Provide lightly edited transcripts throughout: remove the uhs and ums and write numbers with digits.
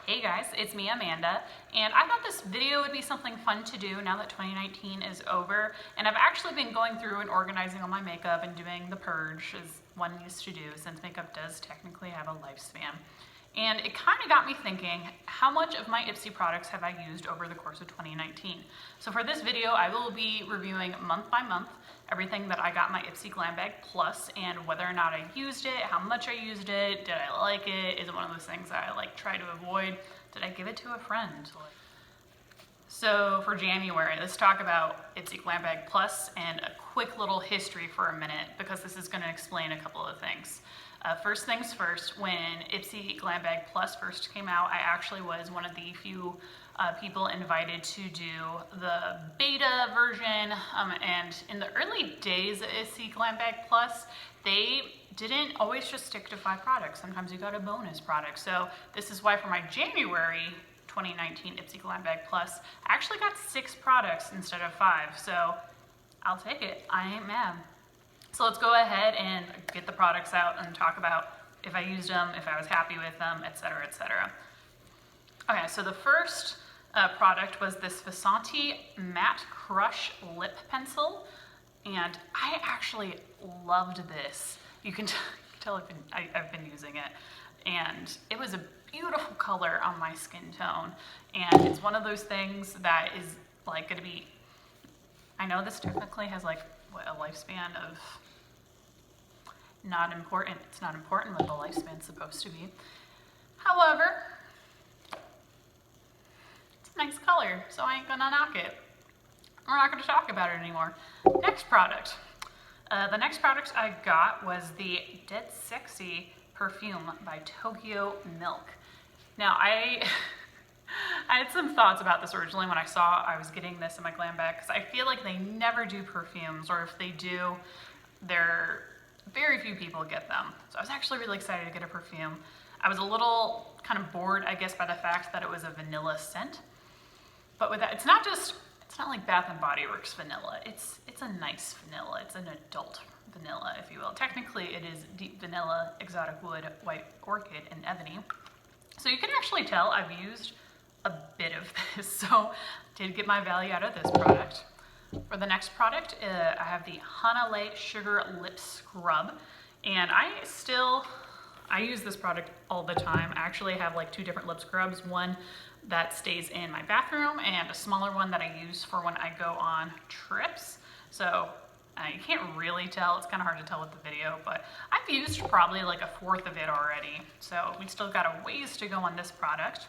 Hey guys, it's me, Amanda, and I thought this video would be something fun to do now that 2019 is over, and I've actually been going through and organizing all my makeup and doing the purge, as one used to do, since makeup does technically have a lifespan. And it kind of got me thinking, how much of my Ipsy products have I used over the course of 2019? So for this video, I will be reviewing month by month everything that I got in my Ipsy Glam Bag Plus and whether or not I used it, how much I used it, did I like it, is it one of those things that I try to avoid, did I give it to a friend? So for January, let's talk about Ipsy Glam Bag Plus and a quick little history for a minute because this is going to explain a couple of things. First things first, when Ipsy Glam Bag Plus first came out, I actually was one of the few people invited to do the beta version, and in the early days of Ipsy Glam Bag Plus, they didn't always just stick to 5 products. Sometimes you got a bonus product. So this is why for my January 2019 Ipsy Glam Bag Plus, I actually got 6 products instead of 5. So I'll take it. I ain't mad. So let's go ahead and get the products out and talk about if I used them, if I was happy with them, etc., etc. Okay, so the first product was this Vasanti Matte Crush Lip Pencil, and I actually loved this. You can tell I've been using it, and it was a beautiful color on my skin tone, and it's one of those things that is like going to be, I know this technically has like what, a lifespan of not important. It's not important what the lifespan's supposed to be. However, it's a nice color, so I ain't gonna knock it. We're not gonna talk about it anymore. Next product. The next product I got was the Dead Sexy perfume by Tokyo Milk. Now I had some thoughts about this originally when I saw I was getting this in my glam bag, because I feel like they never do perfumes, or if they do, very few people get them. So I was actually really excited to get a perfume. I was a little kind of bored, I guess, by the fact that it was a vanilla scent. But with that, it's not like Bath and Body Works vanilla. It's a nice vanilla. It's an adult vanilla, if you will. Technically, it is deep vanilla, exotic wood, white orchid, and ebony. So you can actually tell I've used a bit of this. So I did get my value out of this product. For the next product, I have the Hanalei Sugar Lip Scrub, and I use this product all the time. I actually have like 2 different lip scrubs, one that stays in my bathroom and a smaller one that I use for when I go on trips. So you can't really tell, it's kind of hard to tell with the video, but I've used probably like a 1/4 of it already. So we still got a ways to go on this product.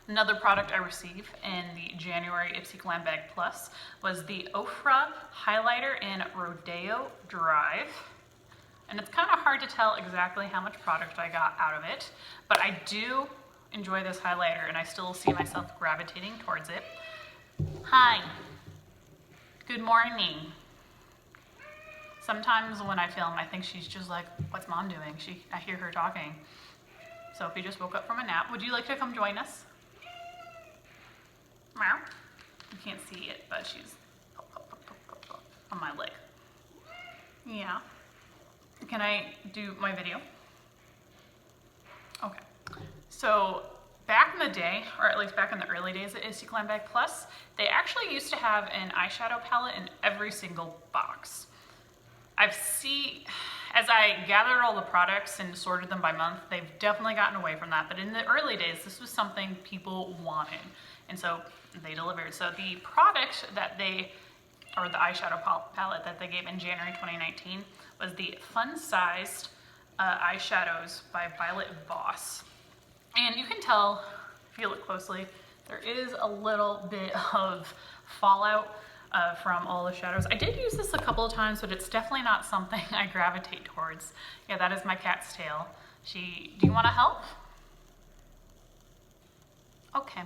Another product I received in the January Ipsy Glam Bag Plus was the Ofra Highlighter in Rodeo Drive. And it's kind of hard to tell exactly how much product I got out of it, but I do enjoy this highlighter and I still see myself gravitating towards it. Hi. Good morning. Sometimes when I film, I think she's just like, what's mom doing? I hear her talking. So if you just woke up from a nap, would you like to come join us? Meow. You can't see it, but she's on my leg. Yeah. Can I do my video? Okay. So back in the day, or at least back in the early days of Ipsy Glam Bag Plus, they actually used to have an eyeshadow palette in every single box. As I gathered all the products and sorted them by month, they've definitely gotten away from that. But in the early days, this was something people wanted. And so they delivered. So the product or the eyeshadow palette that they gave in January 2019 was the Fun-Sized Eyeshadows by Violet Voss. And you can tell, if you look closely, there is a little bit of fallout from all the shadows. I did use this a couple of times, but it's definitely not something I gravitate towards. Yeah, that is my cat's tail. Do you want to help? Okay.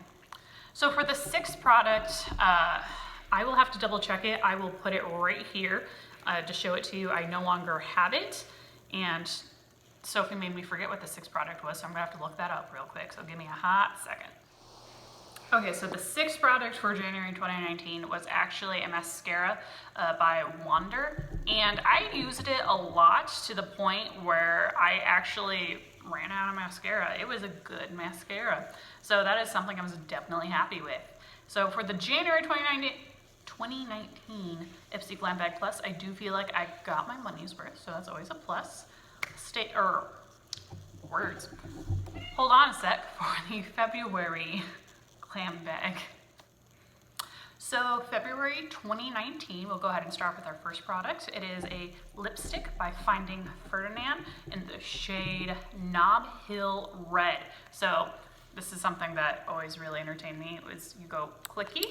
So for the 6th product, I will have to double check it. I will put it right here to show it to you. I no longer have it, and Sophie made me forget what the 6th product was, so I'm gonna have to look that up real quick, so give me a hot second. Okay, so the 6th product for January 2019 was actually a mascara by Wonder, and I used it a lot to the point where I actually ran out of mascara. It was a good mascara. So that is something I was definitely happy with. So for the January 2019 Ipsy Glam Bag Plus, I do feel like I got my money's worth, so that's always a plus. Hold on a sec for the February Glam Bag. So February 2019, we'll go ahead and start with our first product. It is a lipstick by Finding Ferdinand in the shade Knob Hill Red. So this is something that always really entertained me. It was you go clicky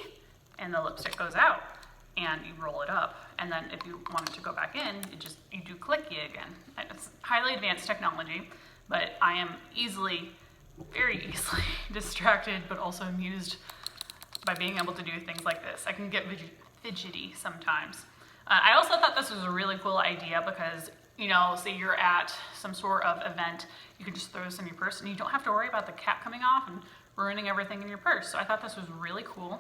and the lipstick goes out and you roll it up. And then if you want it to go back in, you do clicky again. It's highly advanced technology, but I am very easily distracted, but also amused by being able to do things like this. I can get fidgety sometimes. I also thought this was a really cool idea because, say you're at some sort of event, you can just throw this in your purse and you don't have to worry about the cap coming off and ruining everything in your purse. So I thought this was really cool.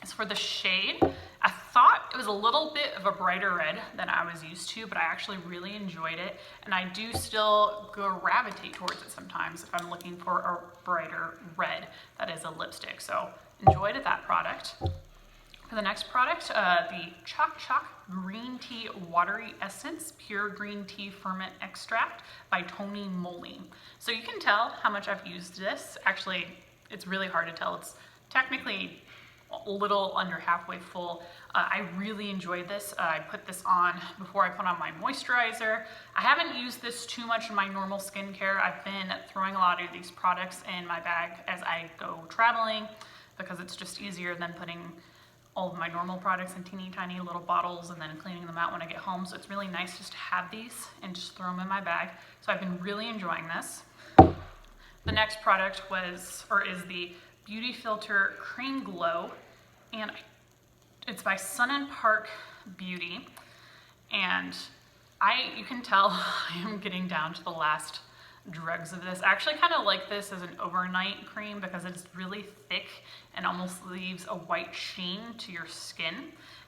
As for the shade, I thought it was a little bit of a brighter red than I was used to, but I actually really enjoyed it. And I do still gravitate towards it sometimes if I'm looking for a brighter red that is a lipstick. So enjoyed that product. For the next product, the Choc Green Tea Watery Essence Pure Green Tea Ferment Extract by Tony Moly. So you can tell how much I've used this. Actually, it's really hard to tell. It's technically a little under halfway full. I really enjoyed this. I put this on before I put on my moisturizer. I haven't used this too much in my normal skincare. I've been throwing a lot of these products in my bag as I go traveling because it's just easier than putting all of my normal products in teeny tiny little bottles and then cleaning them out when I get home. So it's really nice just to have these and just throw them in my bag. So I've been really enjoying this. The next product is the Beauty Filter Cream Glow, and it's by Sun & Park Beauty. And you can tell I am getting down to the last dregs of this. I actually kind of like this as an overnight cream because it's really thick and almost leaves a white sheen to your skin.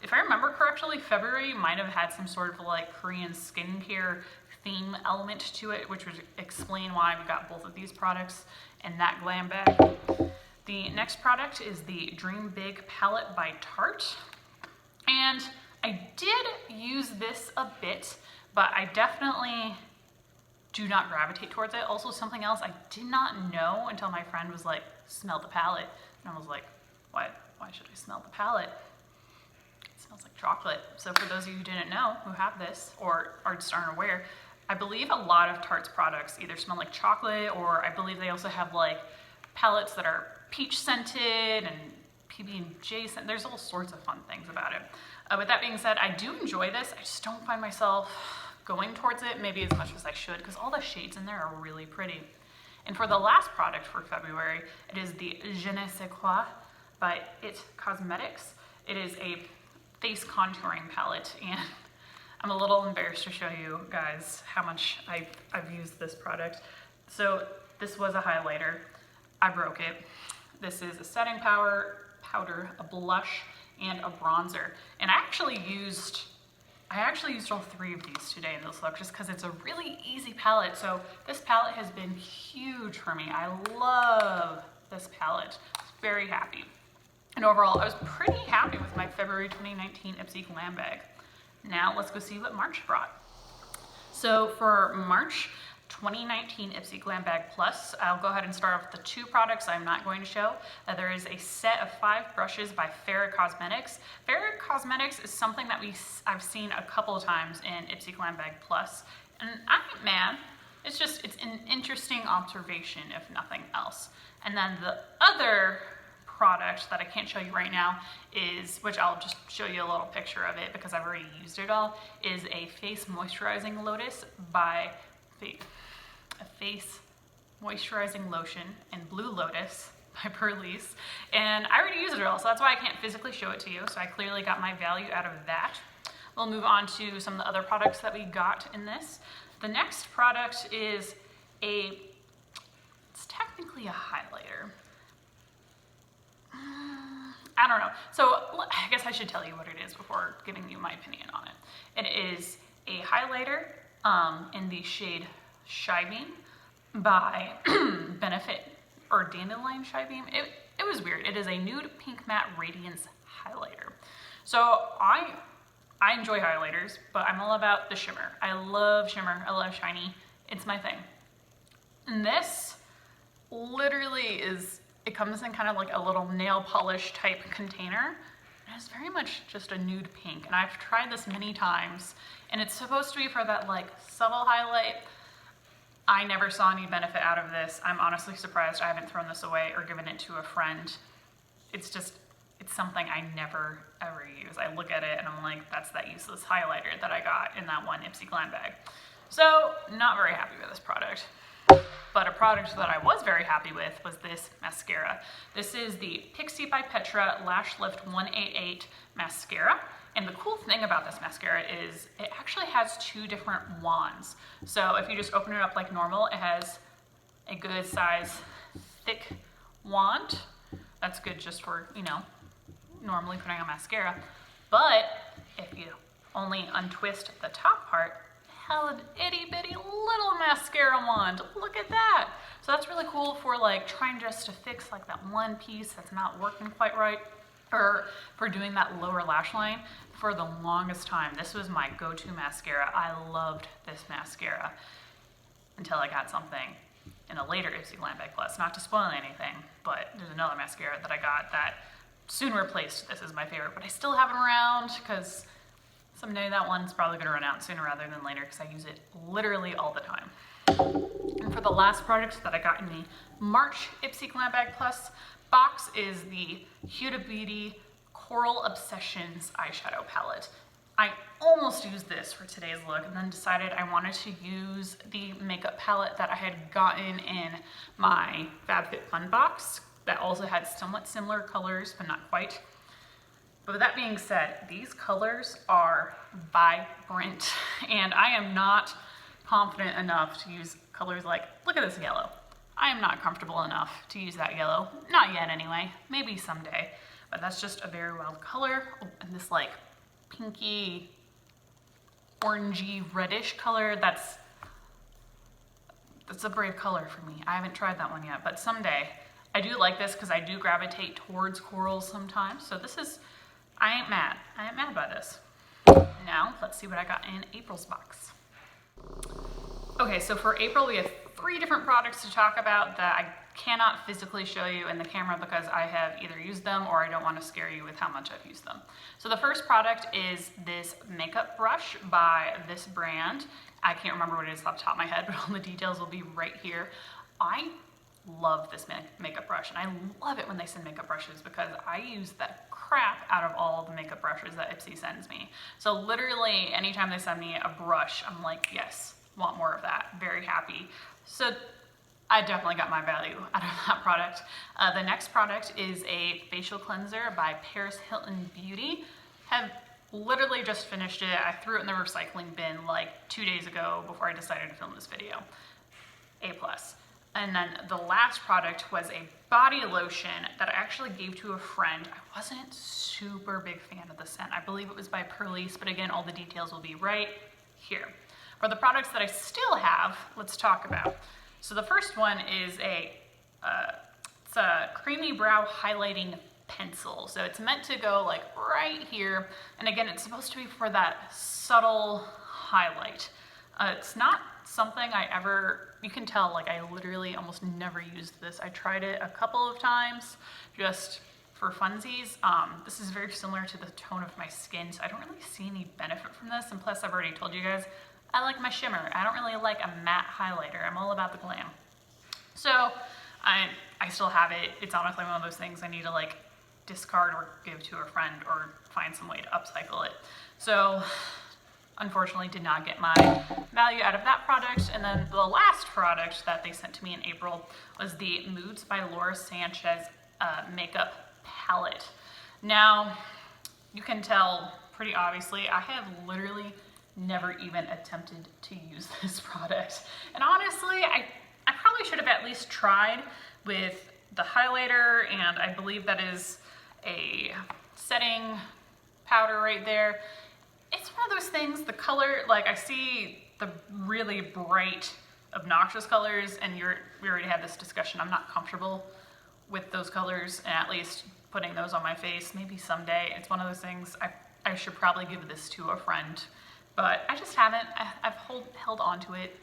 If I remember correctly, February might have had some sort of like Korean skincare theme element to it, which would explain why we got both of these products in that glam bag. The next product is the Dream Big palette by Tarte. And I did use this a bit, but I definitely do not gravitate towards it. Also, something else I did not know until my friend was like, smell the palette. And I was like, why should I smell the palette? It smells like chocolate. So for those of you who didn't know, who have this or just aren't aware, I believe a lot of Tarte's products either smell like chocolate, or I believe they also have like palettes that are peach scented and PB&J scented. There's all sorts of fun things about it. With that being said, I do enjoy this. I just don't find myself going towards it maybe as much as I should because all the shades in there are really pretty. And for the last product for February, it is the Je ne sais quoi by It Cosmetics. It is a face contouring palette, and I'm a little embarrassed to show you guys how much I've used this product. So this was a highlighter. I broke it. This is a setting powder, a blush, and a bronzer. And I actually used all three of these today in this look just because it's a really easy palette. So this palette has been huge for me. I love this palette. I was very happy. And overall, I was pretty happy with my February 2019 Ipsy Glam Bag. Now let's go see what March brought. So for March 2019 Ipsy Glam Bag Plus, I'll go ahead and start off with the two products I'm not going to show. There is a set of 5 brushes by Farrah Cosmetics. Farrah Cosmetics is something that I've seen a couple of times in Ipsy Glam Bag Plus, and I'm not mad. It's an interesting observation, if nothing else. And then the other product that I can't show you right now is, which I'll just show you a little picture of it because I've already used it all, is a face moisturizing lotus by a face moisturizing lotion in Blue Lotus by Purlisse. And I already used it all, so that's why I can't physically show it to you. So I clearly got my value out of that. We'll move on to some of the other products that we got in this. The next product is it's technically a highlighter. I don't know. So I guess I should tell you what it is before giving you my opinion on it. It is a highlighter in the shade Shy Beam. by Benefit or Dandelion Shy Beam. It was weird. It is a nude pink matte radiance highlighter. So I enjoy highlighters, but I'm all about the shimmer. I love shimmer. I love shiny. It's my thing. And this literally it comes in kind of like a little nail polish type container. And it's very much just a nude pink. And I've tried this many times, and it's supposed to be for that like subtle highlight. I never saw any benefit out of this. I'm honestly surprised I haven't thrown this away or given it to a friend. It's something I never ever use. I look at it and I'm like, that's that useless highlighter that I got in that one Ipsy Glam bag. So not very happy with this product. But a product that I was very happy with was this mascara. This is the Pixie by Petra Lash Lift 188 mascara. And the cool thing about this mascara is it actually has two different wands. So if you just open it up like normal, it has a good size thick wand. That's good just for, you know, normally putting on mascara. But if you only untwist the top part, hell, an itty bitty little mascara wand. Look at that. So that's really cool for like trying just to fix like that one piece that's not working quite right, or for doing that lower lash line. For the longest time, this was my go-to mascara. I loved this mascara until I got something in a later Ipsy Glam Bag Plus. Not to spoil anything, but there's another mascara that I got that soon replaced this as my favorite, but I still have it around because someday that one's probably gonna run out sooner rather than later because I use it literally all the time. And for the last product that I got in the March Ipsy Glam Bag Plus box is the Huda Beauty Coral Obsessions eyeshadow palette. I almost used this for today's look and then decided I wanted to use the makeup palette that I had gotten in my FabFitFun box that also had somewhat similar colors, but not quite. But with that being said, these colors are vibrant, and I am not confident enough to use colors like, look at this yellow. I am not comfortable enough to use that yellow. Not yet anyway, maybe someday. But that's just a very wild color. Oh, and this like pinky, orangey, reddish color, that's a brave color for me. I haven't tried that one yet, but someday. I do like this because I do gravitate towards corals sometimes. So this is, I ain't mad. I ain't mad by this. Now, let's see what I got in April's box. Okay, so for April, we have 3 different products to talk about that I cannot physically show you in the camera because I have either used them or I don't want to scare you with how much I've used them. So the first product is this makeup brush by this brand. I can't remember what it is off the top of my head, but all the details will be right here. I love this makeup brush, and I love it when they send makeup brushes because I use the crap out of all the makeup brushes that Ipsy sends me. So literally anytime they send me a brush, I'm like, yes, want more of that, very happy. So I definitely got my value out of that product. The next product is a facial cleanser by Paris Hilton Beauty. Have literally just finished it. I threw it in the recycling bin like 2 days ago before I decided to film this video. A+. And then the last product was a body lotion that I actually gave to a friend. I wasn't super big fan of the scent. I believe it was by Perlice, but again, all the details will be right here. For the products that I still have, let's talk about. So the first one is it's a creamy brow highlighting pencil. So it's meant to go like right here. And again, it's supposed to be for that subtle highlight. It's not something you can tell, like I literally almost never used this. I tried it a couple of times just for funsies. This is very similar to the tone of my skin, so I don't really see any benefit from this. And plus, I've already told you guys, I like my shimmer. I don't really like a matte highlighter. I'm all about the glam. So I still have it. It's honestly one of those things I need to like discard or give to a friend or find some way to upcycle it. So unfortunately did not get my value out of that product. And then the last product that they sent to me in April was the Moods by Laura Sanchez makeup palette. Now, you can tell pretty obviously, I have literally never even attempted to use this product. And honestly, I probably should have at least tried with the highlighter, and I believe that is a setting powder right there. It's one of those things, the color, like I see the really bright obnoxious colors, and we already had this discussion. I'm not comfortable with those colors, and at least putting those on my face. Maybe someday. It's one of those things I should probably give this to a friend, but I just haven't. I've held on to it.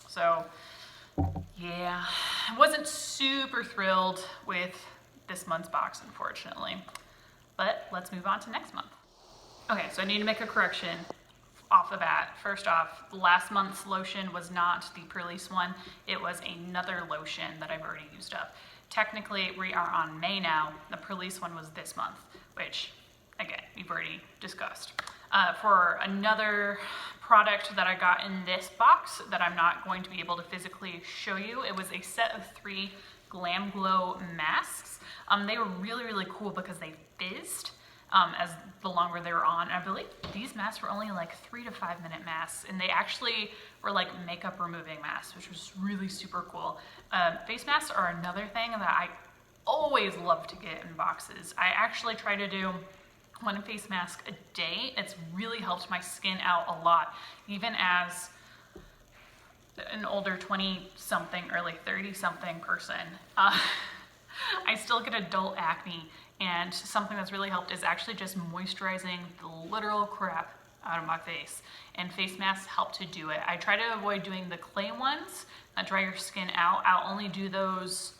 So yeah, I wasn't super thrilled with this month's box, unfortunately. But let's move on to next month. Okay, so I need to make a correction off the bat. First off, last month's lotion was not the Perlice one. It was another lotion that I've already used up. Technically, we are on May now. The Perlice one was this month, which, again, we've already discussed. For another product that I got in this box that I'm not going to be able to physically show you, it was a set of 3 Glam Glow masks. They were really, really cool because they fizzed as the longer they were on. And I believe these masks were only like 3 to 5 minute masks, and they actually were like makeup removing masks, which was really super cool. Face masks are another thing that I always love to get in boxes. I actually try to do 1 face mask a day. It's really helped my skin out a lot, even as an older 20-something, early 30-something person. I still get adult acne, and something that's really helped is actually just moisturizing the literal crap out of my face, and face masks help to do it. I try to avoid doing the clay ones that dry your skin out. I'll only do those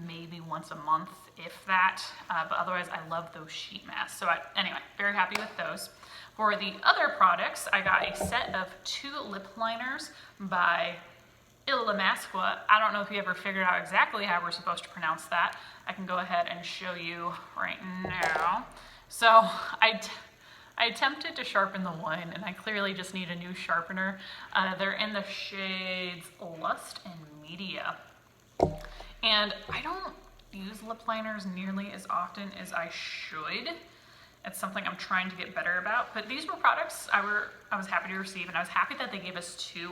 maybe once a month, if that, but otherwise I love those sheet masks. So anyway, very happy with those. For the other products, I got a set of 2 lip liners by Illamasqua. I don't know if you ever figured out exactly how we're supposed to pronounce that. I can go ahead and show you right now. So I attempted to sharpen the one, and I clearly just need a new sharpener. They're in the shades Lust and Media. And I don't use lip liners nearly as often as I should. It's something I'm trying to get better about. But these were products I was happy to receive, and I was happy that they gave us 2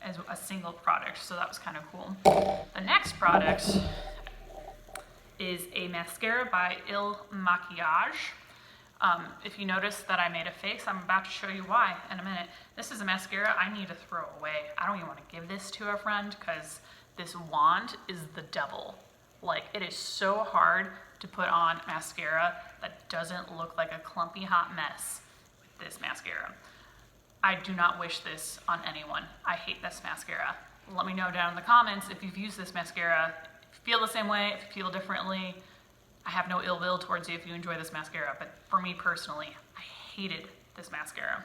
as a single product, so that was kind of cool. The next product is a mascara by Il Maquillage. If you notice that I made a face, I'm about to show you why in a minute. This is a mascara I need to throw away. I don't even want to give this to a friend because this wand is the devil. Like, it is so hard to put on mascara that doesn't look like a clumpy hot mess with this mascara. I do not wish this on anyone. I hate this mascara. Let me know down in the comments if you've used this mascara. If you feel the same way, if you feel differently. I have no ill will towards you if you enjoy this mascara, but for me personally, I hated this mascara.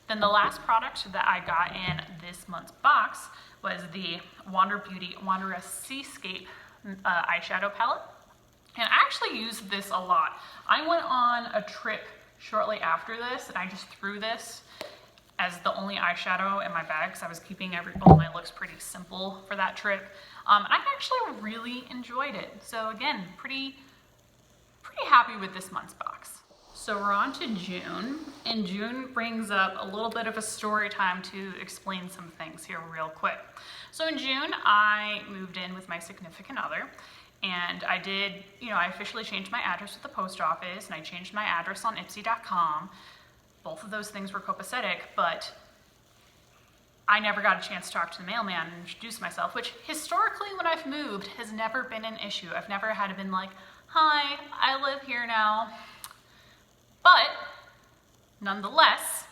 Then the last product that I got in this month's box was the Wander Beauty Wanderer Seascape eyeshadow palette. And I actually used this a lot. I went on a trip shortly after this, and I just threw this as the only eyeshadow in my bag because I was keeping all my looks pretty simple for that trip. And I actually really enjoyed it. So again, pretty happy with this month's box. So we're on to June, and June brings up a little bit of a story time to explain some things here real quick. So in June, I moved in with my significant other, and I officially changed my address at the post office, and I changed my address on Ipsy.com. Both of those things were copacetic, but I never got a chance to talk to the mailman and introduce myself, which historically when I've moved has never been an issue. I've never had to been like, hi, I live here now. But nonetheless,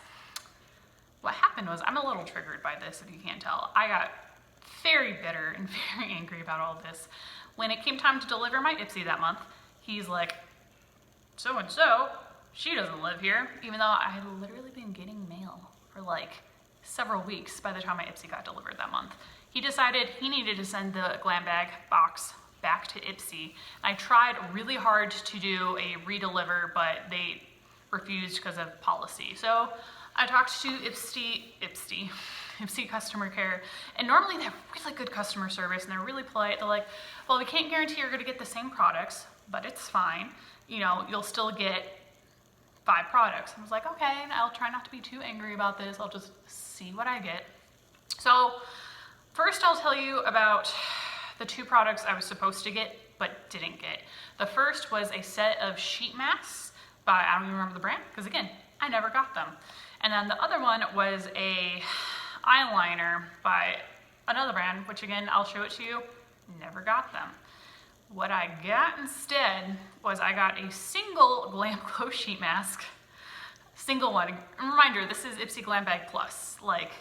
what happened was, I'm a little triggered by this if you can't tell. I got very bitter and very angry about all this. When it came time to deliver my Ipsy that month, he's like, so-and-so, she doesn't live here, even though I had literally been getting mail for like several weeks by the time my Ipsy got delivered that month. He decided he needed to send the glambag box back to Ipsy. I tried really hard to do a redeliver, but they refused because of policy. So I talked to Ipsy customer care, and normally they have really good customer service and they're really polite. They're like, well, we can't guarantee you're gonna get the same products, but it's fine. You know, you'll still get 5 products. I was like, okay, I'll try not to be too angry about this. I'll just see what I get. So first I'll tell you about the 2 products I was supposed to get but didn't get. The first was a set of sheet masks by, I don't even remember the brand, because again, I never got them. And then the other one was a eyeliner by another brand, which again, I'll show it to you, never got them. What I got instead was I got a single Glam Glow Sheet Mask. Single one. A reminder, this is Ipsy Glambag Plus. Like,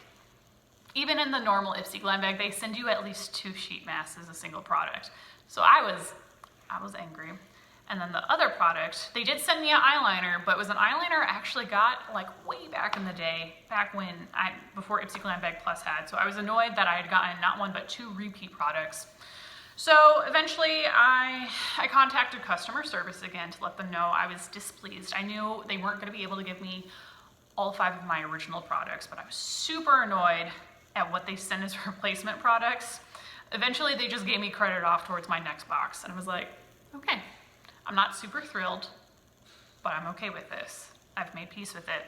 even in the normal Ipsy Glambag, they send you at least 2 sheet masks as a single product. So I was angry. And then the other product, they did send me an eyeliner, but it was an eyeliner I actually got like way back in the day, back when before Ipsy Glambag Plus had. So I was annoyed that I had gotten not 1 but 2 repeat products. So eventually I contacted customer service again to let them know I was displeased. I knew they weren't going to be able to give me all 5 of my original products, but I was super annoyed at what they sent as replacement products. Eventually they just gave me credit off towards my next box, and I was like, okay, I'm not super thrilled, but I'm okay with this. I've made peace with it.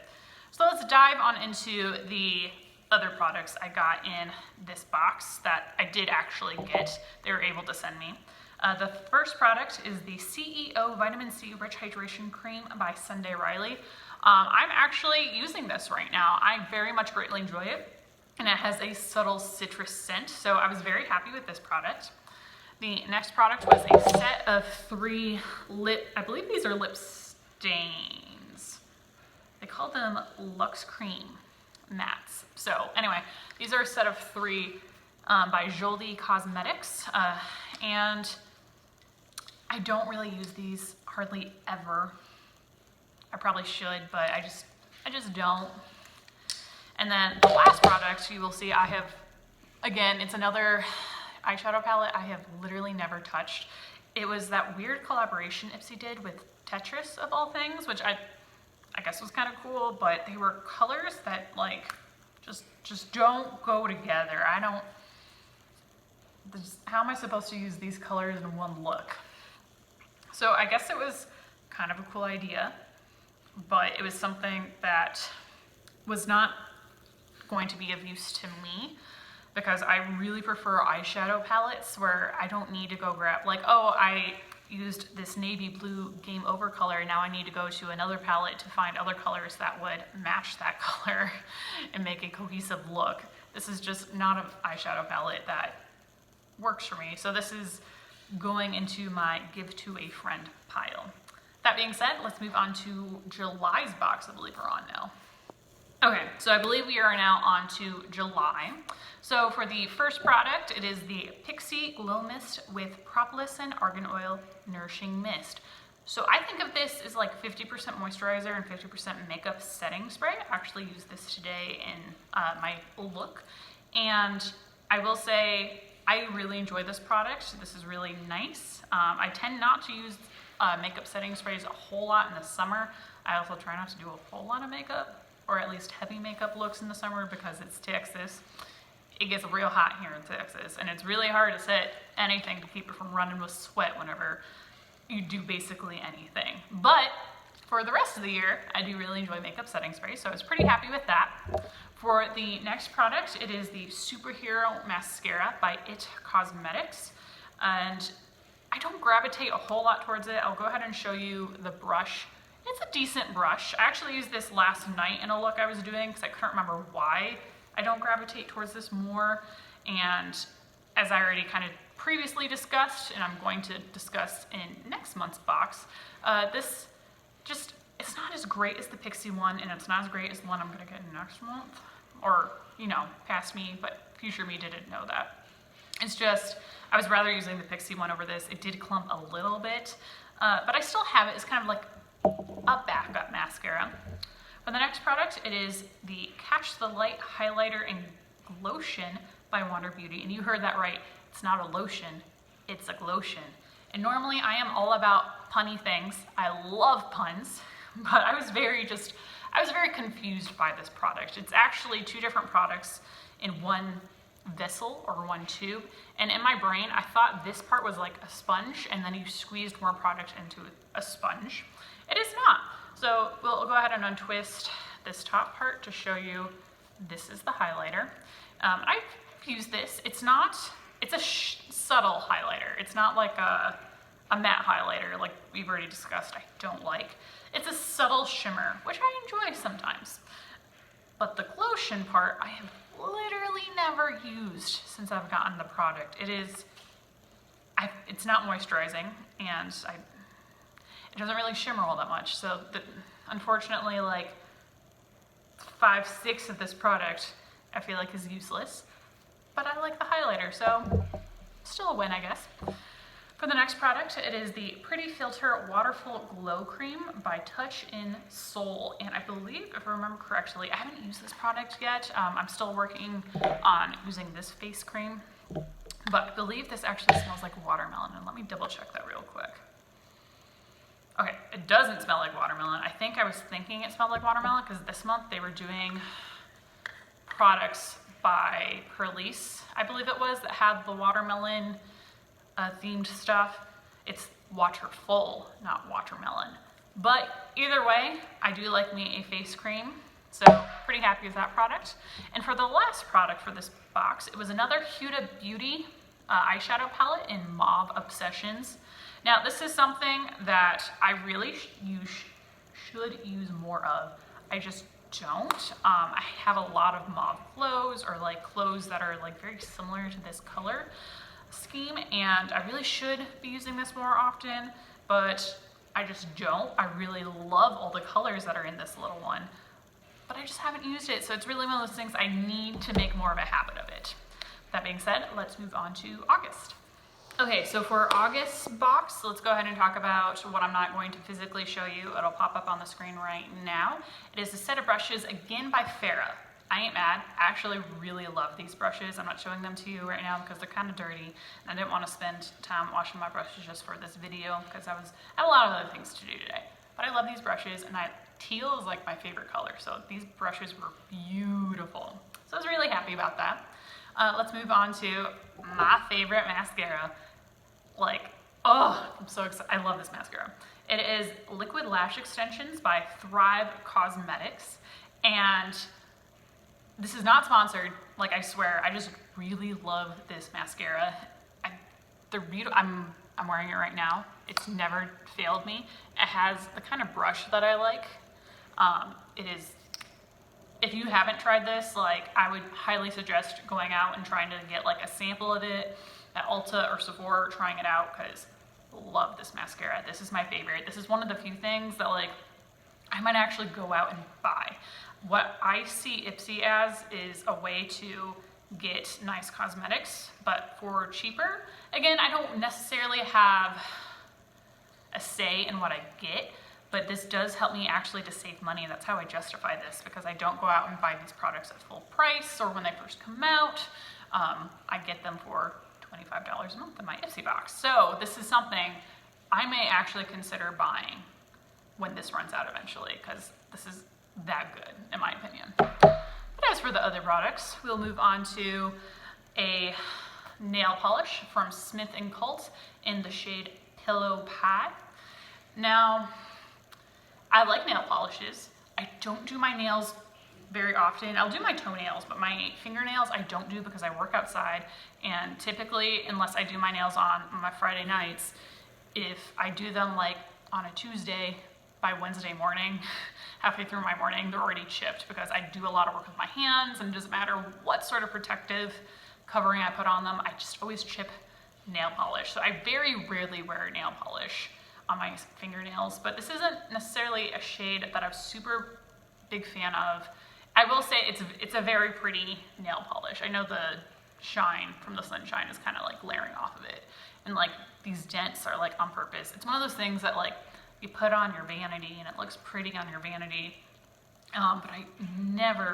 So let's dive on into the other products I got in this box that I did actually get. They were able to send me. The first product is the CEO Vitamin C Rich Hydration Cream by Sunday Riley. I'm actually using this right now. I very much greatly enjoy it, and it has a subtle citrus scent, so I was very happy with this product. The next product was a set of 3 I believe these are lip stains. They call them Luxe Cream Mattes. So anyway, these are a set of 3 by Jolie Cosmetics, and I don't really use these hardly ever. I probably should, but I just don't. And then the last product you will see I have, again, it's another eyeshadow palette I have literally never touched. It was that weird collaboration Ipsy did with Tetris of all things, which I guess was kind of cool, but they were colors that like just don't go together. How am I supposed to use these colors in one look? So I guess it was kind of a cool idea, but it was something that was not going to be of use to me, because I really prefer eyeshadow palettes where I don't need to go grab, like, oh, I used this navy blue Game Over color, now I need to go to another palette to find other colors that would match that color and make a cohesive look. This is just not an eyeshadow palette that works for me. So this is going into my give to a friend pile. That being said, let's move on to July's box. I believe we're on now. Okay, so I believe we are now on to July. So for the first product, it is the Pixie Glow Mist with Propolis and Argan Oil Nourishing Mist. So I think of this as like 50% moisturizer and 50% makeup setting spray. I actually used this today in my look. And I will say, I really enjoy this product. This is really nice. I tend not to use makeup setting sprays a whole lot in the summer. I also try not to do a whole lot of makeup, or at least heavy makeup looks in the summer, because it's Texas. It gets real hot here in Texas, and it's really hard to set anything to keep it from running with sweat whenever you do basically anything. But for the rest of the year, I do really enjoy makeup setting spray, so I was pretty happy with that. For the next product, it is the Superhero Mascara by It Cosmetics, and I don't gravitate a whole lot towards it. I'll go ahead and show you the brush. It's a decent brush. I actually used this last night in a look I was doing because I couldn't remember why I don't gravitate towards this more. And as I already kind of previously discussed, and I'm going to discuss in next month's box, this just, it's not as great as the Pixie one, and it's not as great as the one I'm gonna get next month. Or, you know, past me, but future me didn't know that. It's just, I was rather using the Pixie one over this. It did clump a little bit, but I still have it. It's kind of like a backup mascara. For the next product, it is the Catch the Light Highlighter and Glotion by Wander Beauty. And you heard that right. It's not a lotion, it's a glotion. And normally I am all about punny things. I love puns, but I was very confused by this product. It's actually 2 different products in one vessel or one tube. And in my brain, I thought this part was like a sponge, and then you squeezed more product into a sponge. It is not. So we'll go ahead and untwist this top part to show you this is the highlighter. I've used this. It's a subtle highlighter. It's not like a matte highlighter like we've already discussed I don't like. It's a subtle shimmer, which I enjoy sometimes. But the glotion part I have literally never used since I've gotten the product. It's not moisturizing, and it doesn't really shimmer all that much. So unfortunately, like 5-6 of this product I feel like is useless, but I like the highlighter, so still a win, I guess. For the next product, it is the Pretty Filter Waterful Glow Cream by Touch in Soul. And I believe, if I remember correctly, I haven't used this product yet. I'm still working on using this face cream, but I believe this actually smells like watermelon. And let me double check that real quick. Okay, it doesn't smell like watermelon. I think I was thinking it smelled like watermelon because this month they were doing products by Perlice, I believe it was, that had the watermelon themed stuff. It's waterful, not watermelon. But either way, I do like me a face cream, so pretty happy with that product. And for the last product for this box, it was another Huda Beauty eyeshadow palette in Mauve Obsessions. Now, this is something that I really should use more of. I just don't. I have a lot of mauve clothes, or like clothes that are like very similar to this color scheme, and I really should be using this more often, but I just don't. I really love all the colors that are in this little one, but I just haven't used it, so it's really one of those things I need to make more of a habit of it. That being said, let's move on to August. Okay, so for August's box, let's go ahead and talk about what I'm not going to physically show you. It'll pop up on the screen right now. It is a set of brushes, again by Farrah. I ain't mad. I actually really love these brushes. I'm not showing them to you right now because they're kind of dirty. And I didn't want to spend time washing my brushes just for this video because I had a lot of other things to do today. But I love these brushes, and teal is like my favorite color. So these brushes were beautiful. So I was really happy about that. Let's move on to my favorite mascara. Like, oh, I'm so excited. I love this mascara. It is Liquid Lash Extensions by Thrive Cosmetics. And this is not sponsored, like I swear. I just really love this mascara. They're beautiful. I'm wearing it right now. It's never failed me. It has the kind of brush that I like. It is, if you haven't tried this, like I would highly suggest going out and trying to get like a sample of it at Ulta or Sephora, trying it out, because love this mascara. This is my favorite. This is one of the few things that like I might actually go out and buy. What I see Ipsy as is a way to get nice cosmetics, but for cheaper. Again, I don't necessarily have a say in what I get, but this does help me actually to save money. That's how I justify this, because I don't go out and buy these products at full price or when they first come out. I get them for $25 a month in my Ipsy box. So this is something I may actually consider buying when this runs out eventually, because this is that good in my opinion. But as for the other products, we'll move on to a nail polish from Smith & Cult in the shade Pillow Pie. Now, I like nail polishes. I don't do my nails very often. I'll do my toenails, but my fingernails I don't do because I work outside, and typically, unless I do my nails on my Friday nights, if I do them like on a Tuesday, by Wednesday morning, halfway through my morning, they're already chipped, because I do a lot of work with my hands, and it doesn't matter what sort of protective covering I put on them, I just always chip nail polish. So I very rarely wear nail polish on my fingernails, but this isn't necessarily a shade that I'm super big fan of. I will say it's a very pretty nail polish. I know the shine from the sunshine is kind of like glaring off of it, and like these dents are like on purpose. It's one of those things that like you put on your vanity and it looks pretty on your vanity, but I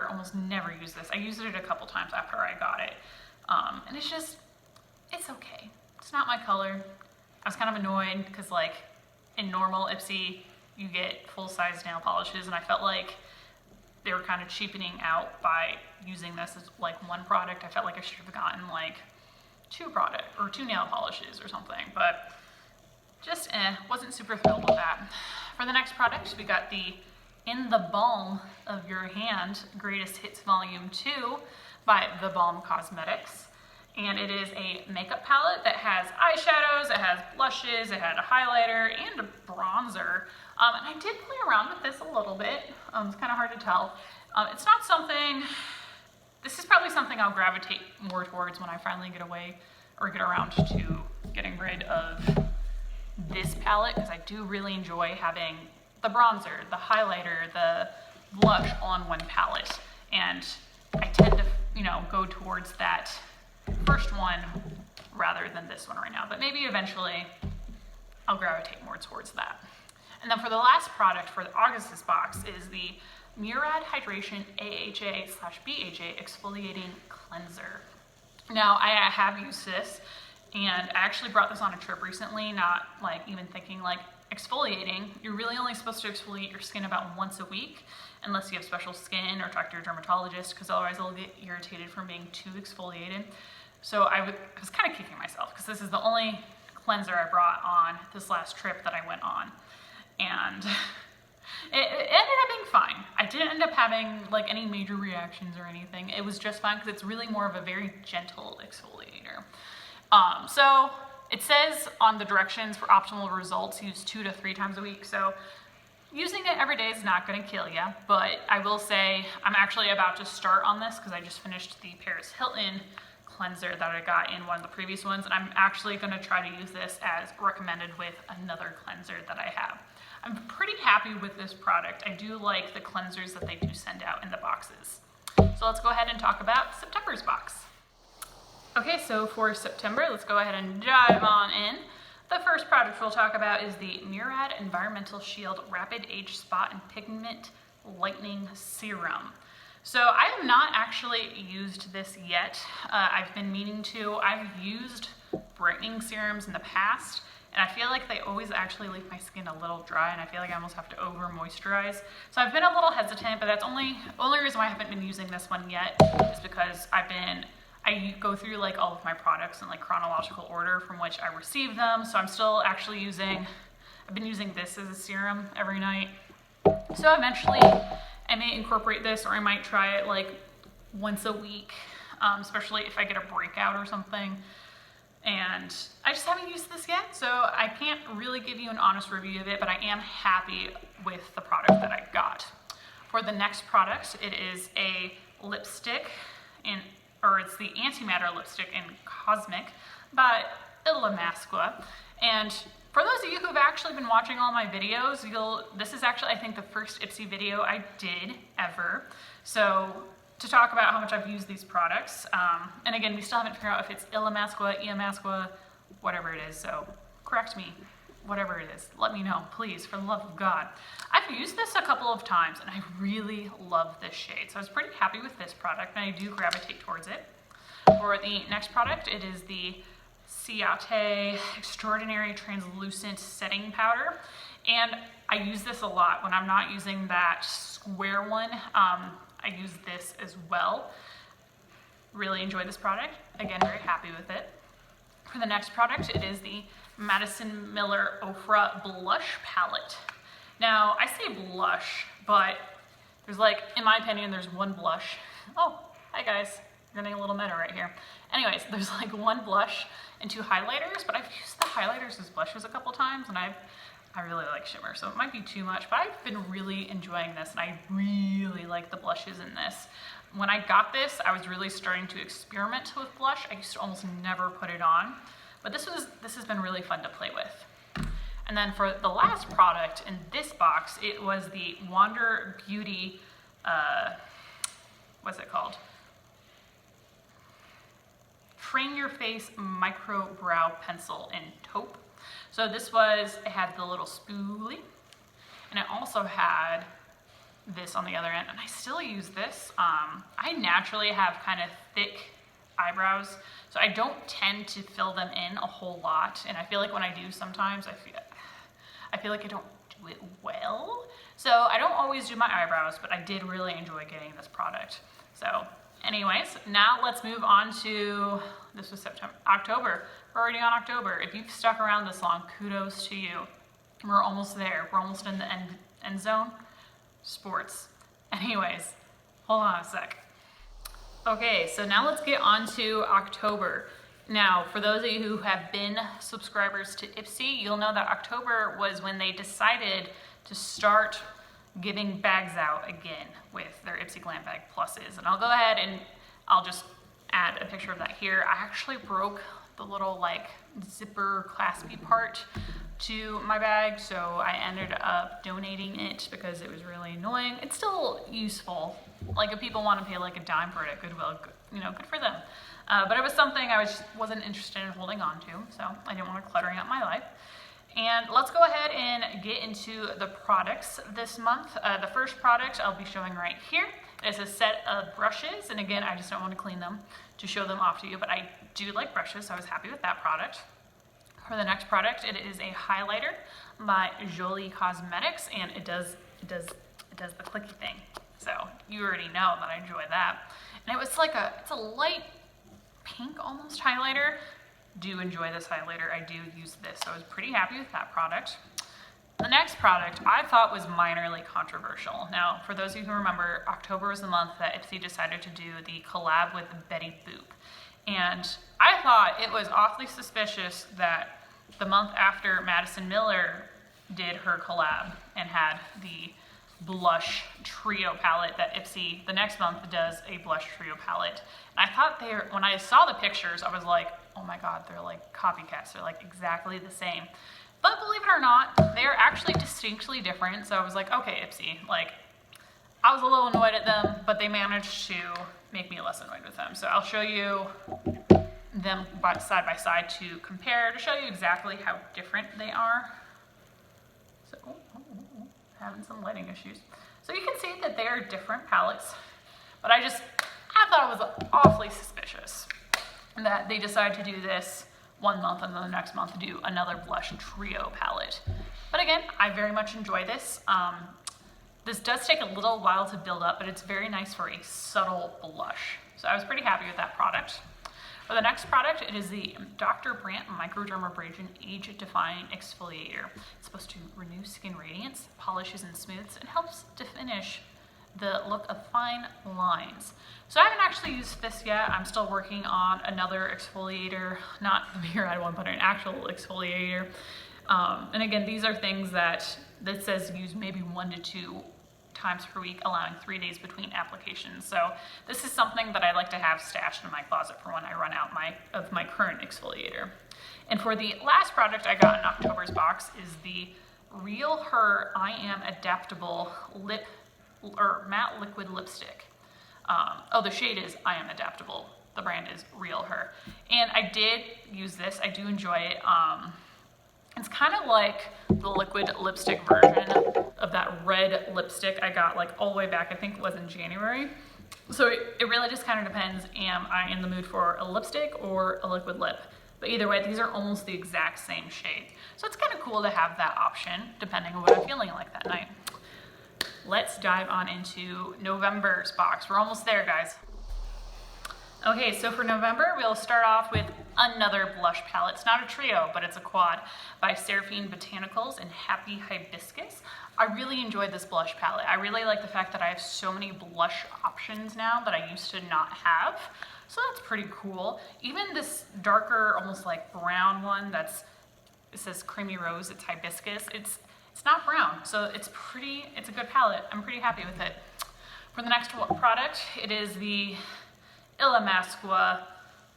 almost never use this. I used it a couple times after I got it, and it's okay. It's not my color. I was kind of annoyed because like in normal Ipsy you get full-size nail polishes, and I felt like they were kind of cheapening out by using this as like one product. I felt like I should have gotten like two nail polishes or something, but just wasn't super thrilled with that. For the next product, we got the In the Balm of Your Hand Greatest Hits Volume 2 by The Balm Cosmetics. And it is a makeup palette that has eyeshadows, it has blushes, it had a highlighter, and a bronzer. And I did play around with this a little bit. It's kind of hard to tell. It's not something this is probably something I'll gravitate more towards when I finally get away or get around to getting rid of this palette, because I do really enjoy having the bronzer, the highlighter, the blush on one palette. And I tend to, you know, go towards that first one rather than this one right now. But maybe eventually I'll gravitate more towards that. And then for the last product for the August's box is the Murad Hydration AHA/BHA Exfoliating Cleanser. Now, I have used this, and I actually brought this on a trip recently, not like even thinking like exfoliating. You're really only supposed to exfoliate your skin about once a week, unless you have special skin or talk to your dermatologist, because otherwise I'll get irritated from being too exfoliated. So I was kind of kicking myself, because this is the only cleanser I brought on this last trip that I went on. And it ended up being fine. I didn't end up having like any major reactions or anything. It was just fine, because it's really more of a very gentle exfoliator. So it says on the directions for optimal results, use 2 to 3 times a week. So using it every day is not going to kill you, but I will say I'm actually about to start on this, because I just finished the Paris Hilton cleanser that I got in one of the previous ones, and I'm actually going to try to use this as recommended with another cleanser that I have. I'm pretty happy with this product. I do like the cleansers that they do send out in the boxes. So let's go ahead and talk about September's box. Okay, so for September, let's go ahead and dive on in. The first product we'll talk about is the Murad Environmental Shield Rapid Age Spot and Pigment Lightening Serum. So I have not actually used this yet. I've been meaning to. I've used brightening serums in the past, and I feel like they always actually leave my skin a little dry, and I feel like I almost have to over moisturize. So I've been a little hesitant, but that's only reason why I haven't been using this one yet is because I go through like all of my products in like chronological order from which I receive them. So I'm still actually I've been using this as a serum every night. So eventually I may incorporate this, or I might try it like once a week, especially if I get a breakout or something. And I just haven't used this yet, so I can't really give you an honest review of it, but I am happy with the product that I got. For the next product, it is a lipstick, it's the Antimatter lipstick in Cosmic by Illamasqua. And for those of you who have actually been watching all my videos, this is actually, I think, the first Ipsy video I did ever. So to talk about how much I've used these products. And again, we still haven't figured out if it's Illamasqua, whatever it is. So correct me, whatever it is. Let me know, please, for the love of God. I've used this a couple of times, and I really love this shade. So I was pretty happy with this product, and I do gravitate towards it. For the next product, it is the Ciate Extraordinary Translucent Setting Powder. And I use this a lot when I'm not using that square one. I use this as well. Really enjoy this product. Again, very happy with it. For the next product, it is the Madison Miller Ofra Blush Palette. Now, I say blush, but there's like, in my opinion, there's one blush. Oh, hi guys. We're getting a little meta right here. Anyways, there's like one blush and 2 highlighters, but I've used the highlighters as blushes a couple times, and I really like shimmer, so it might be too much, but I've been really enjoying this, and I really like the blushes in this. When I got this, I was really starting to experiment with blush. I used to almost never put it on, but this has been really fun to play with. And then for the last product in this box, it was the Wander Beauty, what's it called? Train Your Face Micro Brow Pencil in Taupe. So it had the little spoolie, and it also had this on the other end, and I still use this. I naturally have kind of thick eyebrows, so I don't tend to fill them in a whole lot, and I feel like when I do sometimes, I feel like I don't do it well. So I don't always do my eyebrows, but I did really enjoy getting this product. So anyways, now let's move on to, this was October. We're already on October. If you've stuck around this long, kudos to you. We're almost there. We're almost in the end zone. Sports. Anyways, hold on a sec. Okay, so now let's get on to October. Now, for those of you who have been subscribers to Ipsy, you'll know that October was when they decided to start giving bags out again with their Ipsy Glam Bag Pluses. And I'll go ahead and I'll just add a picture of that here. I actually broke the little like zipper claspy part to my bag, so I ended up donating it because it was really annoying. It's still useful. Like if people want to pay like a dime for it at Goodwill, you know, good for them. But it was something I wasn't interested in holding on to, so I didn't want to cluttering up my life. And let's go ahead and get into the products this month. The first product I'll be showing right here is a set of brushes, and again, I just don't want to clean them to show them off to you, but I do like brushes, so I was happy with that product. For the next product, it is a highlighter by Jolie Cosmetics, and it does the clicky thing. So you already know that I enjoy that. And it's a light pink almost highlighter. Do enjoy this highlighter. I do use this, so I was pretty happy with that product. The next product I thought was minorly controversial. Now, for those of you who remember, October was the month that Ipsy decided to do the collab with Betty Boop. And I thought it was awfully suspicious that the month after Madison Miller did her collab and had the blush trio palette that Ipsy the next month does a blush trio palette. And I thought when I saw the pictures, I was like, oh my God, they're like copycats. They're like exactly the same. But believe it or not, they're actually distinctly different. So I was like, okay, Ipsy, like I was a little annoyed at them, but they managed to make me less annoyed with them. So I'll show you them side by side to compare, to show you exactly how different they are. So, having some lighting issues. So you can see that they are different palettes, but I thought it was awfully suspicious that they decided to do this one month and then the next month do another blush trio palette. But again, I very much enjoy this. This does take a little while to build up, but it's very nice for a subtle blush. So I was pretty happy with that product. For the next product, it is the Dr. Brandt Microdermabrasion Age Defying Exfoliator. It's supposed to renew skin radiance, polishes and smooths, and helps to finish the look of fine lines. So I haven't actually used this yet. I'm still working on another exfoliator, not the mirror one, but an actual exfoliator. And again, these are things that says use maybe 1 to 2 times per week, allowing 3 days between applications. So this is something that I like to have stashed in my closet for when I run out of my current exfoliator. And for the last product I got in October's box is the Real Her I Am Adaptable Matte Liquid Lipstick. The shade is I Am Adaptable. The brand is Real Her. And I did use this. I do enjoy it. It's kind of like the liquid lipstick version of that red lipstick I got like all the way back, I think it was in January. So it really just kind of depends, am I in the mood for a lipstick or a liquid lip? But either way, these are almost the exact same shade. So it's kind of cool to have that option depending on what I'm feeling like that night. Let's dive on into November's box. We're almost there, guys. Okay, so for November, we'll start off with another blush palette. It's not a trio, but it's a quad by Seraphine Botanicals and Happy Hibiscus. I really enjoyed this blush palette. I really like the fact that I have so many blush options now that I used to not have. So that's pretty cool. Even this darker, almost like brown one it says Creamy Rose, it's Hibiscus. It's not brown, so it's a good palette. I'm pretty happy with it. For the next product, it is the Illamasqua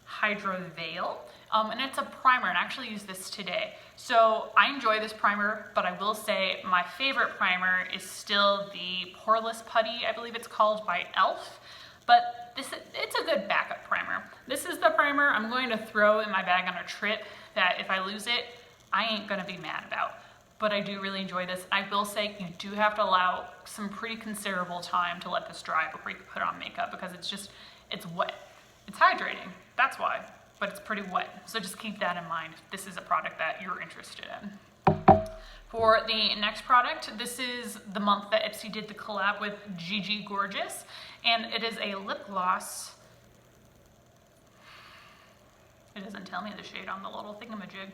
Hydra Veil, and it's a primer, and I actually used this today. So I enjoy this primer, but I will say my favorite primer is still the Poreless Putty, I believe it's called, by e.l.f. But it's a good backup primer. This is the primer I'm going to throw in my bag on a trip that if I lose it, I ain't gonna be mad about. But I do really enjoy this. I will say you do have to allow some pretty considerable time to let this dry before you can put on makeup, because it's wet. It's hydrating, that's why, but it's pretty wet. So just keep that in mind if this is a product that you're interested in. For the next product, this is the month that Ipsy did the collab with Gigi Gorgeous, and it is a lip gloss. It doesn't tell me the shade on the little thingamajig,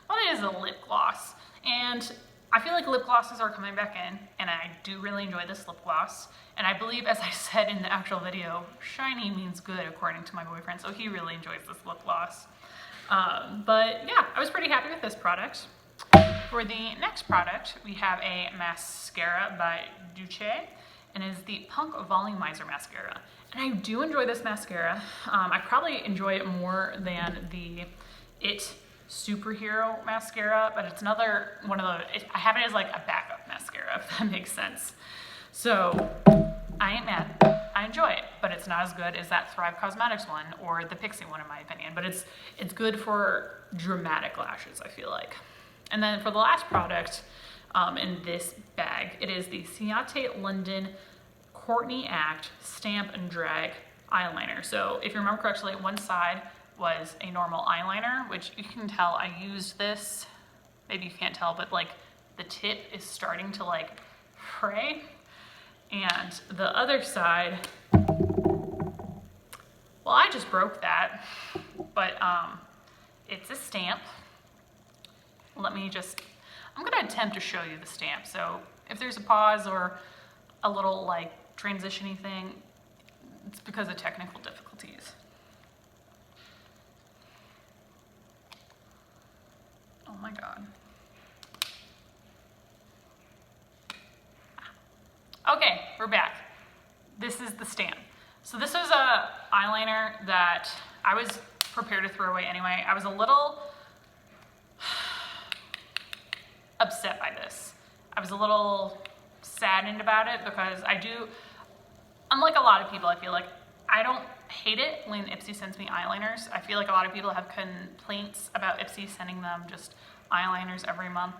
but it is a lip gloss. And I feel like lip glosses are coming back in, and I do really enjoy this lip gloss. And I believe, as I said in the actual video, shiny means good according to my boyfriend, so he really enjoys this lip gloss. But yeah, I was pretty happy with this product. For the next product, we have a mascara by Duce, and is the Punk Volumizer Mascara. And I do enjoy this mascara. I probably enjoy it more than the It Superhero Mascara, but it's another one of the, I have it as like a backup mascara, if that makes sense. So I ain't mad. I enjoy it, but it's not as good as that Thrive Cosmetics one or the Pixie one in my opinion, but it's good for dramatic lashes, I feel like. And then for the last product in this bag, it is the Ciate London Courtney Act Stamp and Drag Eyeliner. So if you remember correctly, one side was a normal eyeliner, which you can tell I used this, maybe you can't tell, but like the tip is starting to like fray. And the other side, well, I just broke that, but it's a stamp. Let me just, I'm gonna attempt to show you the stamp. So if there's a pause or a little like transition-y thing, it's because of technical difficulties. Oh my God. Okay, we're back. This is the stamp. So this was a eyeliner that I was prepared to throw away anyway. I was a little upset by this. I was a little saddened about it because I do, unlike a lot of people, I feel like I don't hate it when Ipsy sends me eyeliners. I feel like a lot of people have complaints about Ipsy sending them just eyeliners every month.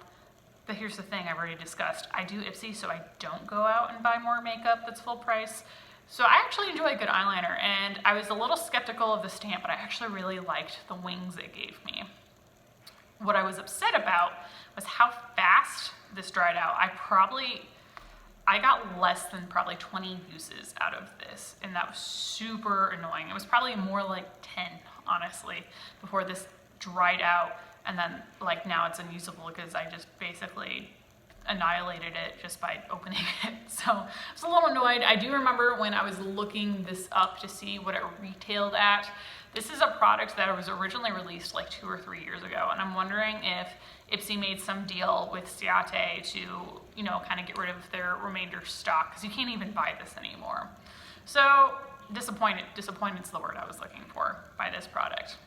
But here's the thing I've already discussed. I do Ipsy so I don't go out and buy more makeup that's full price. So I actually enjoy a good eyeliner, and I was a little skeptical of the stamp, but I actually really liked the wings it gave me. What I was upset about was how fast this dried out. I got less than probably 20 uses out of this, and that was super annoying. It was probably more like 10, honestly, before this dried out. And then like now it's unusable because I just basically annihilated it just by opening it. So I was a little annoyed. I do remember when I was looking this up to see what it retailed at. This is a product that was originally released like 2 or 3 years ago. And I'm wondering if Ipsy made some deal with Ciate to, you know, kind of get rid of their remainder stock because you can't even buy this anymore. So disappointed's the word I was looking for by this product.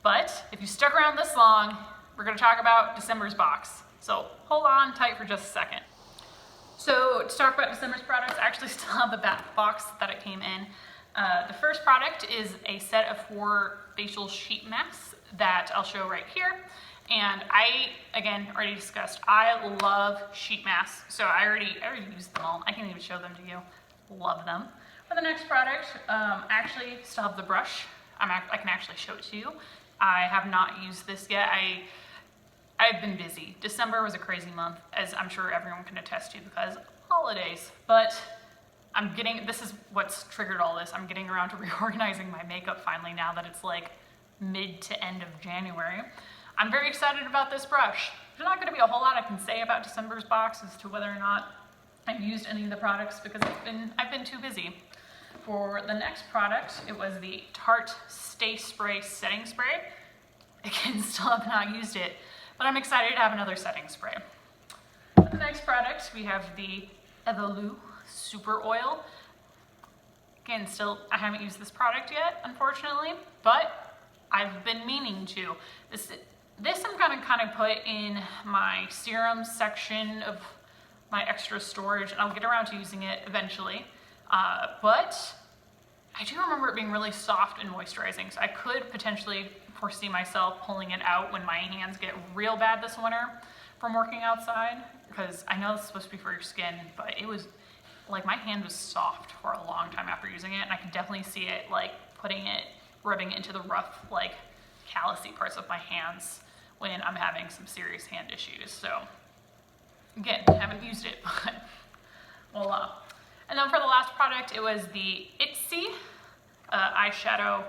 But if you stuck around this long, we're going to talk about December's box. So hold on tight for just a second. So to talk about December's products, I actually still have the back box that it came in. The first product is a set of 4 facial sheet masks that I'll show right here. And I, again, already discussed, I love sheet masks. So I already used them all. I can even show them to you. Love them. For the next product, I actually still have the brush. I can actually show it to you. I have not used this yet. I've been busy. December was a crazy month, as I'm sure everyone can attest to because holidays. But this is what's triggered all this. I'm getting around to reorganizing my makeup finally now that it's like mid to end of January. I'm very excited about this brush. There's not gonna be a whole lot I can say about December's box as to whether or not I've used any of the products because I've been too busy. For the next product, it was the Tarte Stay Spray Setting Spray. Again, still have not used it, but I'm excited to have another setting spray. For the next product, we have the Evolue Super Oil. Again, I haven't used this product yet, unfortunately, but I've been meaning to. This I'm gonna kind of put in my serum section of my extra storage, and I'll get around to using it eventually. But I do remember it being really soft and moisturizing, so I could potentially foresee myself pulling it out when my hands get real bad this winter from working outside, because I know it's supposed to be for your skin, but it was like my hand was soft for a long time after using it, and I could definitely see it like rubbing into the rough, like callousy parts of my hands when I'm having some serious hand issues. So again, haven't used it, but voila. And then for the last product, it was the Ipsy eyeshadow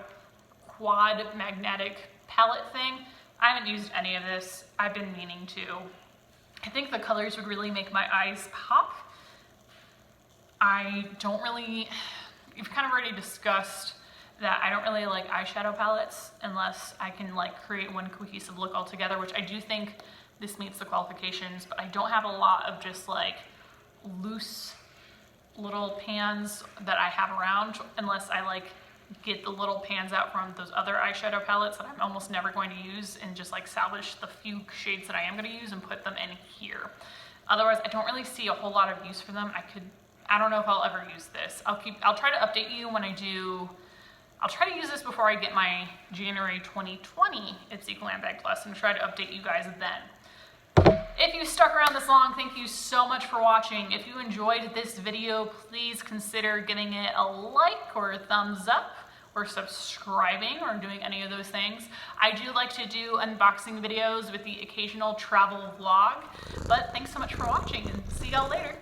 quad magnetic palette thing. I haven't used any of this. I've been meaning to. I think the colors would really make my eyes pop. You've kind of already discussed that I don't really like eyeshadow palettes unless I can like create one cohesive look altogether, which I do think this meets the qualifications, but I don't have a lot of just like loose little pans that I have around, unless I like get the little pans out from those other eyeshadow palettes that I'm almost never going to use, and just like salvage the few shades that I am going to use and put them in here. Otherwise, I don't really see a whole lot of use for them. I don't know if I'll ever use this. I'll try to update you when I do. I'll try to use this before I get my January 2020 Ipsy Glam Bag Plus and try to update you guys then. If you stuck around this long, thank you so much for watching. If you enjoyed this video, please consider giving it a like or a thumbs up or subscribing or doing any of those things. I do like to do unboxing videos with the occasional travel vlog, but thanks so much for watching and see y'all later.